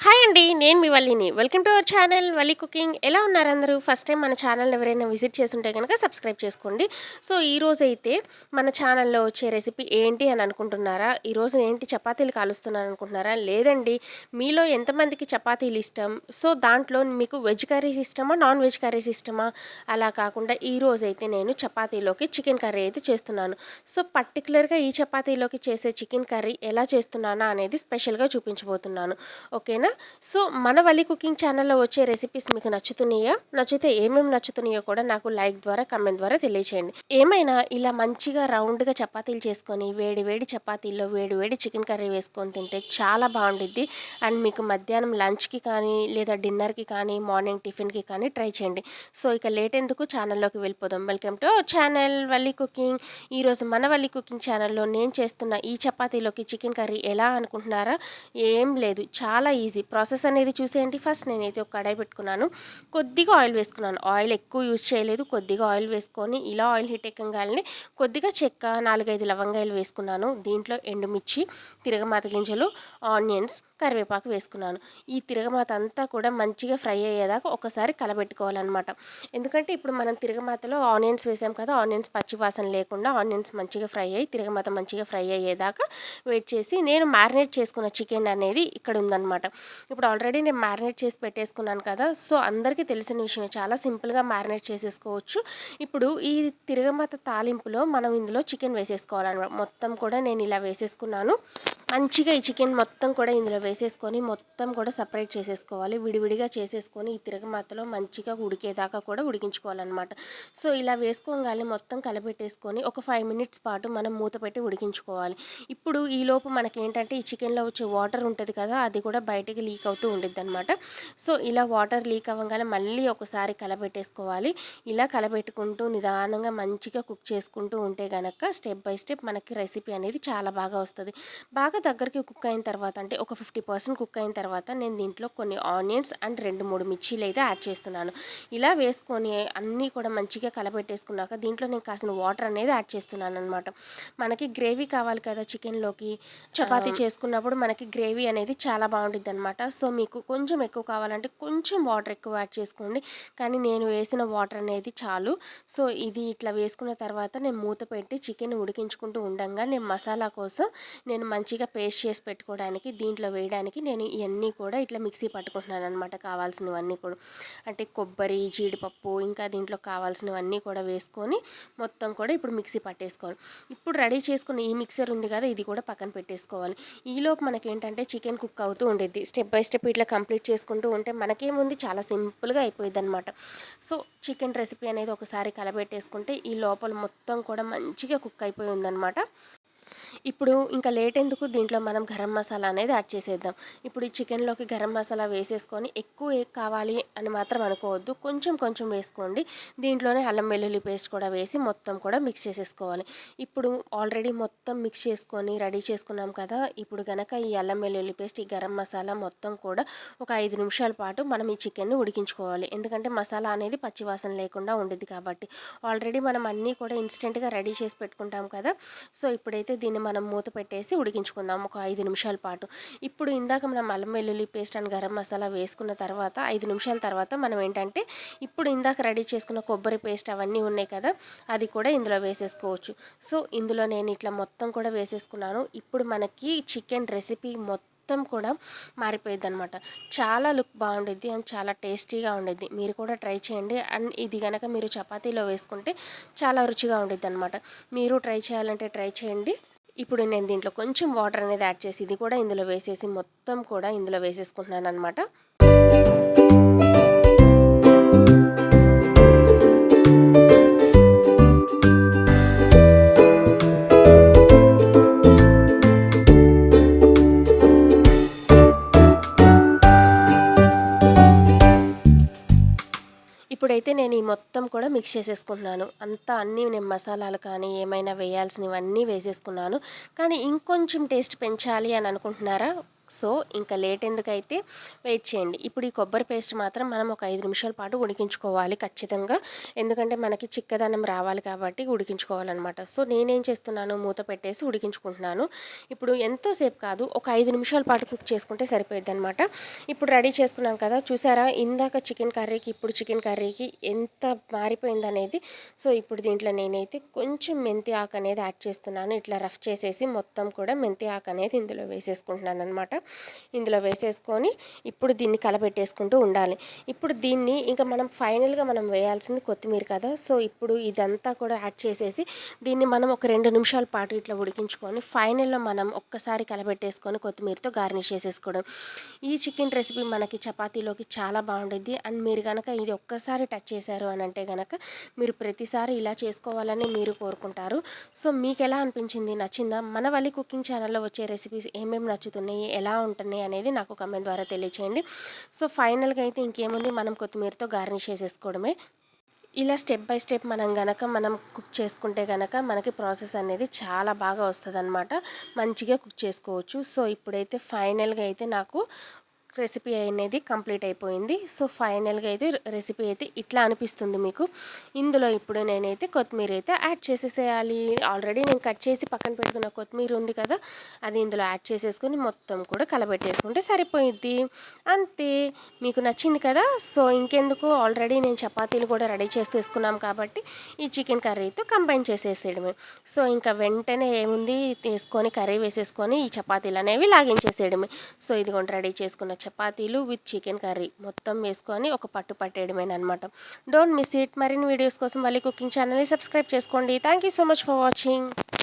Hi అండి. నేను మీ వల్లిని. Welcome to our channel Valli cooking. ఎలా ఉన్నారు అందరూ? ఫస్ట్ టైం మన ఛానల్‌ని ఎవరైనా విజిట్ చేసుంటే గనక సబ్స్క్రైబ్ చేసుకోండి. సో, ఈరోజైతే మన ఛానల్‌లో వచ్చే రెసిపీ ఏంటి అని అనుకుంటున్నారా? ఈరోజు ఏంటి చపాతీలు కాలుస్తున్నాను అనుకుంటున్నారా? లేదండి. మీలో ఎంతమందికి చపాతీలు ఇష్టం? సో, దాంట్లో మీకు వెజ్ కర్రీస్ ఇష్టమా? నాన్ వెజ్ కర్రీస్ ఇష్టమా? అలా కాకుండా ఈరోజైతే నేను చపాతీలోకి చికెన్ కర్రీ అయితే చేస్తున్నాను. సో, పర్టిక్యులర్‌గా ఈ చపాతీలోకి చేసే చికెన్ కర్రీ ఎలా చేస్తున్నానా అనేది స్పెషల్‌గా చూపించబోతున్నాను. ఓకేనా? సో, మన వల్లి కుకింగ్ ఛానల్‌లో వచ్చే రెసిపీస్ మీకు నచ్చుతున్నాయా? నచ్చితే ఏమేమి నచ్చుతున్నాయో కూడా నాకు లైక్ ద్వారా, కామెంట్ ద్వారా తెలియచేయండి. ఏమైనా ఇలా మంచిగా రౌండ్‌గా చపాతీలు చేసుకొని, వేడి వేడి చపాతీల్లో వేడి వేడి చికెన్ కర్రీ వేసుకొని తింటే చాలా బావుండిద్ది. అండ్ మీకు మధ్యాహ్నం లంచ్‌కి కానీ, లేదా డిన్నర్‌కి కానీ, మార్నింగ్ టిఫిన్‌కి కానీ ట్రై చేయండి. సో, ఇక లేట్ ఎందుకు ఛానల్‌లోకి వెళ్ళిపోదాం. Welcome to our channel Valli cooking. ఈరోజు మన వల్లి కుకింగ్ ఛానల్‌లో నేను చేస్తున్న ఈ చపాతీలోకి చికెన్ కర్రీ ఎలా అనుకుంటున్నారా? ఏం లేదు, చాలా ఈజీ. ప్రాసెస్ అనేది చూసేయండి. ఫస్ట్ నేనైతే ఒక కడాయి పెట్టుకున్నాను. కొద్దిగా ఆయిల్ వేసుకున్నాను. ఆయిల్ ఎక్కువ యూజ్ చేయలేదు. కొద్దిగా ఆయిల్ వేసుకొని ఇలా ఆయిల్ హీట్ ఎక్కగానే కొద్దిగా చెక్క, 4, 5 లవంగాయలు వేసుకున్నాను. దీంట్లో ఎండుమిర్చి, తిరగమాత గింజలు, ఆనియన్స్, కరివేపాకు వేసుకున్నాను. ఈ తిరగమాత అంతా కూడా మంచిగా ఫ్రై అయ్యేదాకా ఒకసారి కలబెట్టుకోవాలన్నమాట. ఎందుకంటే ఇప్పుడు మనం తిరగమాతలో ఆనియన్స్ వేసాం కదా, ఆనియన్స్ పచ్చి వాసన లేకుండా ఆనియన్స్ మంచిగా ఫ్రై అయ్యి తిరగమాత మంచిగా ఫ్రై అయ్యేదాకా వెయిట్ చేసి నేను మ్యారినేట్ చేసుకున్న చికెన్ అనేది ఇక్కడ ఉందన్నమాట. ఇప్పుడు ఆల్రెడీ నేను మ్యారినేట్ చేసి పెట్టేసుకున్నాను కదా, సో అందరికీ తెలిసిన విషయమే, చాలా సింపుల్గా మ్యారినేట్ చేసేసుకోవచ్చు. ఇప్పుడు ఈ తిరగమాత తాలింపులో మనం ఇందులో చికెన్ వేసేసుకోవాలన్నమాట. మొత్తం కూడా నేను ఇలా వేసేసుకున్నాను. మంచిగా ఈ చికెన్ మొత్తం కూడా ఇందులో వేసేసుకొని మొత్తం కూడా సపరేట్ చేసేసుకోవాలి. విడివిడిగా చేసేసుకొని ఈ తిరగమాతలో మంచిగా ఉడికేదాకా కూడా ఉడికించుకోవాలన్నమాట. సో ఇలా వేసుకోగానే మొత్తం కలపెట్టేసుకొని ఒక 5 మినిట్స్ పాటు మనం మూత పెట్టి ఉడికించుకోవాలి. ఇప్పుడు ఈలోపు మనకేంటంటే ఈ చికెన్లో వచ్చే వాటర్ ఉంటుంది కదా, అది కూడా బయటికి లీక్ అవుతూ ఉండిద్ది అనమాట. సో ఇలా వాటర్ లీక్ అవ్వగానే మళ్ళీ ఒకసారి కలపెట్టేసుకోవాలి. ఇలా కలపెట్టుకుంటూ నిదానంగా మంచిగా కుక్ చేసుకుంటూ ఉంటే గనక స్టెప్ బై స్టెప్ మనకి రెసిపీ అనేది చాలా బాగా వస్తుంది. బాగా దగ్గరికి కుక్ అయిన తర్వాత, అంటే ఒక 50% కుక్ అయిన తర్వాత నేను దీంట్లో కొన్ని ఆనియన్స్ అండ్ 2-3 మిర్చీలు అయితే యాడ్ చేస్తున్నాను. ఇలా వేసుకొని అన్నీ కూడా మంచిగా కలపెట్టేసుకున్నాక దీంట్లో నేను కాసిన వాటర్ అనేది యాడ్ చేస్తున్నాను అనమాట. మనకి గ్రేవీ కావాలి కదా చికెన్లోకి, చపాతీ చేసుకున్నప్పుడు మనకి గ్రేవీ అనేది చాలా బాగుంటుంది అనమాట. సో మీకు కొంచెం ఎక్కువ కావాలంటే కొంచెం వాటర్ ఎక్కువ యాడ్ చేసుకోండి, కానీ నేను వేసిన వాటర్ అనేది చాలు. సో ఇది ఇట్లా వేసుకున్న తర్వాత నేను మూత పెట్టి చికెన్ ఉడికించుకుంటూ ఉండగా నేను మసాలా కోసం నేను మంచిగా పేస్ట్ చేసి పెట్టుకోవడానికి దీంట్లో వేయడానికి నేను ఇవన్నీ కూడా ఇట్లా మిక్సీ పట్టుకుంటున్నాను అనమాట. కావాల్సినవన్నీ కూడా, అంటే కొబ్బరి, జీడిపప్పు, ఇంకా దీంట్లో కావాల్సినవన్నీ కూడా వేసుకొని మొత్తం కూడా ఇప్పుడు మిక్సీ పట్టేసుకోవాలి. ఇప్పుడు రెడీ చేసుకున్న ఈ మిక్సర్ ఉంది కదా, ఇది కూడా పక్కన పెట్టేసుకోవాలి. ఈలోపు మనకేంటంటే చికెన్ కుక్ అవుతూ ఉండేది. స్టెప్ బై స్టెప్ ఇట్లా కంప్లీట్ చేసుకుంటూ ఉంటే మనకేముంది, చాలా సింపుల్గా అయిపోయింది అనమాట. సో చికెన్ రెసిపీ అనేది ఒకసారి కలబెట్టేసుకుంటే ఈ లోపల మొత్తం కూడా మంచిగా కుక్ అయిపోయి ఉందన్నమాట. ఇప్పుడు ఇంకా లేట్ ఎందుకు, దీంట్లో మనం గరం మసాలా అనేది యాడ్ చేసేద్దాం. ఇప్పుడు ఈ చికెన్లోకి గరం మసాలా వేసేసుకొని ఎక్కువ కావాలి అని మాత్రం అనుకోవద్దు, కొంచెం కొంచెం వేసుకోండి. దీంట్లోనే అల్లం వెల్లుల్లి పేస్ట్ కూడా వేసి మొత్తం కూడా మిక్స్ చేసేసుకోవాలి. ఇప్పుడు ఆల్రెడీ మొత్తం మిక్స్ చేసుకొని రెడీ చేసుకున్నాం కదా, ఇప్పుడు గనక ఈ అల్లం వెల్లుల్లి పేస్ట్, ఈ గరం మసాలా మొత్తం కూడా ఒక 5 నిమిషాల పాటు మనం ఈ చికెన్ని ఉడికించుకోవాలి. ఎందుకంటే మసాలా అనేది పచ్చివాసన లేకుండా ఉండిద్ది కాబట్టి. ఆల్రెడీ మనం అన్నీ కూడా ఇన్స్టెంట్గా రెడీ చేసి పెట్టుకుంటాం కదా, సో ఇప్పుడైతే దీన్ని మనం మూత పెట్టేసి ఉడికించుకుందాం ఒక 5 నిమిషాల పాటు. ఇప్పుడు ఇందాక మనం అల్లం వెల్లుల్లి పేస్ట్ అండ్ గరం మసాలా వేసుకున్న తర్వాత 5 నిమిషాల తర్వాత మనం ఏంటంటే ఇప్పుడు ఇందాక రెడీ చేసుకున్న కొబ్బరి పేస్ట్ అవన్నీ ఉన్నాయి కదా, అది కూడా ఇందులో వేసేసుకోవచ్చు. సో ఇందులో నేను ఇట్లా మొత్తం కూడా వేసేసుకున్నాను. ఇప్పుడు మనకి చికెన్ రెసిపీ మొత్తం కూడా మారిపోయింది అనమాట. చాలా లుక్ బాగుండిద్ది అండ్ చాలా టేస్టీగా ఉండిద్ది. మీరు కూడా ట్రై చేయండి. అండ్ ఇది కనుక మీరు చపాతీలో వేసుకుంటే చాలా రుచిగా ఉండిద్ది అనమాట. మీరు ట్రై చేయాలంటే ట్రై చేయండి. ఇప్పుడు నేను దీంట్లో కొంచెం వాటర్ అనేది యాడ్ చేసి ఇది కూడా ఇందులో వేసేసి మొత్తం కూడా ఇందులో వేసేసుకుంటున్నాను అనమాట. ఇప్పుడైతే నేను ఈ మొత్తం కూడా మిక్స్ చేసేసుకుంటున్నాను. అంతా అన్నీ నేను మసాలాలు కానీ ఏమైనా వేయాల్సినవన్నీ వేసేసుకున్నాను. కానీ ఇంకొంచెం టేస్ట్ పెంచాలి అని అనుకుంటున్నారా? సో ఇంకా లేట్ ఎందుకైతే వెయిట్ చేయండి. ఇప్పుడు ఈ కొబ్బరి పేస్ట్ మాత్రం మనం ఒక 5 నిమిషాల పాటు ఉడికించుకోవాలి ఖచ్చితంగా. ఎందుకంటే మనకి చిక్కదనం రావాలి కాబట్టి ఉడికించుకోవాలన్నమాట. సో నేనేం చేస్తున్నాను, మూత పెట్టేసి ఉడికించుకుంటున్నాను. ఇప్పుడు ఎంతోసేపు కాదు, ఒక 5 నిమిషాల పాటు కుక్ చేసుకుంటే సరిపోయిద్ది అనమాట. ఇప్పుడు రెడీ చేసుకున్నాం కదా, చూసారా ఇందాక చికెన్ కర్రీకి ఇప్పుడు చికెన్ కర్రీకి ఎంత మారిపోయిందనేది. సో ఇప్పుడు దీంట్లో నేనైతే కొంచెం మెంతి ఆకు అనేది యాడ్ చేస్తున్నాను. ఇట్లా రఫ్ చేసేసి మొత్తం కూడా మెంతి ఆకు అనేది ఇందులో వేసేసుకుంటున్నాను అనమాట. ఇందులో వేసేసుకొని ఇప్పుడు దీన్ని కలబెట్టేసుకుంటూ ఉండాలి. ఇప్పుడు దీన్ని ఇంకా మనం ఫైనల్గా మనం వేయాల్సింది కొత్తిమీర కదా. సో ఇప్పుడు ఇదంతా కూడా యాడ్ చేసేసి దీన్ని మనం ఒక 2 నిమిషాల పాటు ఇట్లా ఉడికించుకొని ఫైనల్లో మనం ఒక్కసారి కలబెట్టేసుకొని కొత్తిమీరతో గార్నిష్ చేసేసుకోవడం. ఈ చికెన్ రెసిపీ మనకి చపాతీలోకి చాలా బాగుంటుంది. అండ్ మీరు కనుక ఇది ఒక్కసారి టచ్ చేశారు అని అంటే కనుక మీరు ప్రతిసారి ఇలా చేసుకోవాలని మీరు కోరుకుంటారు. సో మీకు ఎలా అనిపించింది, నచ్చిందా? మన వల్లి కుకింగ్ ఛానల్లో వచ్చే రెసిపీస్ ఏమేమి నచ్చుతున్నాయి, ఎలా ఉంటున్నాయి అనేది నాకు కమెంట్ ద్వారా తెలియచేయండి. సో ఫైనల్గా అయితే ఇంకేముంది, మనం కొత్తిమీరతో గార్నిష్ చేసేసుకోవడమే. ఇలా స్టెప్ బై స్టెప్ మనం కుక్ చేసుకుంటే కనుక మనకి ప్రాసెస్ అనేది చాలా బాగా వస్తుందన్నమాట. మంచిగా కుక్ చేసుకోవచ్చు. సో ఇప్పుడైతే ఫైనల్గా అయితే నాకు రెసిపీ అనేది కంప్లీట్ అయిపోయింది. సో ఫైనల్గా అయితే రెసిపీ అయితే ఇట్లా అనిపిస్తుంది మీకు. ఇందులో ఇప్పుడు నేనైతే కొత్తిమీర అయితే యాడ్ చేసేసేయాలి. ఆల్రెడీ నేను కట్ చేసి పక్కన పెట్టుకున్న కొత్తిమీర ఉంది కదా, అది ఇందులో యాడ్ చేసేసుకొని మొత్తం కూడా కలబెట్టేసుకుంటే సరిపోయిద్ది. అంతే. మీకు నచ్చింది కదా. సో ఇంకెందుకు, ఆల్రెడీ నేను చపాతీలు కూడా రెడీ చేసి తీసుకున్నాం కాబట్టి ఈ చికెన్ కర్రీతో కంబైన్ చేసేసేయడమే. సో ఇంకా వెంటనే ఏముంది, తీసుకొని కర్రీ వేసేసుకొని ఈ చపాతీలు అనేవి లాగించేసేయడమే. సో ఇదిగోండి రెడీ చేసుకున్న చపాతీలు విత్ చికెన్ కర్రీ మొత్తం వేసుకొని ఒక పట్టు పట్టేయడమేనమాట. Don't miss it. మరిన్ని వీడియోస్ కోసం వల్లి కుకింగ్ ఛానల్ని సబ్స్క్రైబ్ చేసుకోండి. Thank you so much for watching.